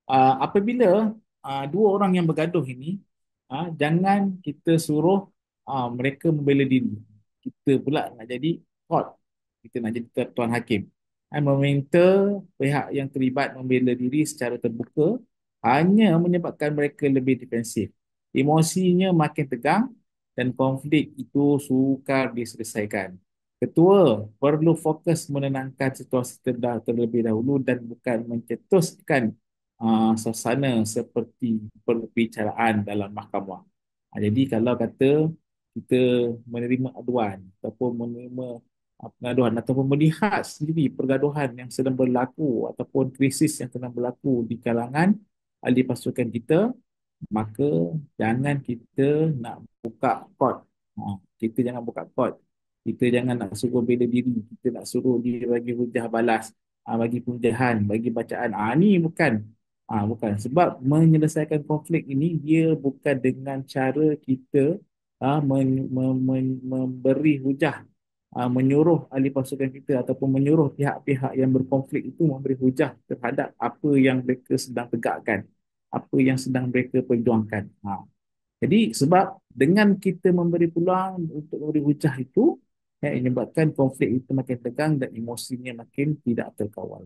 Apabila dua orang yang bergaduh ini, jangan kita suruh mereka membela diri. Kita pula nak jadi court, kita nak jadi tuan hakim. Meminta pihak yang terlibat membela diri secara terbuka hanya menyebabkan mereka lebih defensif. Emosinya makin tegang dan konflik itu sukar diselesaikan. Ketua perlu fokus menenangkan situasi terlebih dahulu dan bukan mencetuskan suasana seperti perbicaraan dalam mahkamah. Jadi kalau kata kita menerima aduan ataupun menerima pengaduan ataupun melihat sendiri pergaduhan yang sedang berlaku ataupun krisis yang sedang berlaku di kalangan ahli pasukan kita, maka jangan kita nak buka court. Kita jangan buka court. Kita jangan nak suruh bela diri. Kita nak suruh dia bagi hujah balas, bagi punjahan, bagi bacaan. Ni bukan. Sebab menyelesaikan konflik ini dia bukan dengan cara kita memberi hujah, menyuruh ahli pasukan kita ataupun menyuruh pihak-pihak yang berkonflik itu memberi hujah terhadap apa yang mereka sedang tegakkan, apa yang sedang mereka perjuangkan. Jadi sebab dengan kita memberi peluang untuk memberi hujah itu, menyebabkan konflik itu makin tegang dan emosinya makin tidak terkawal.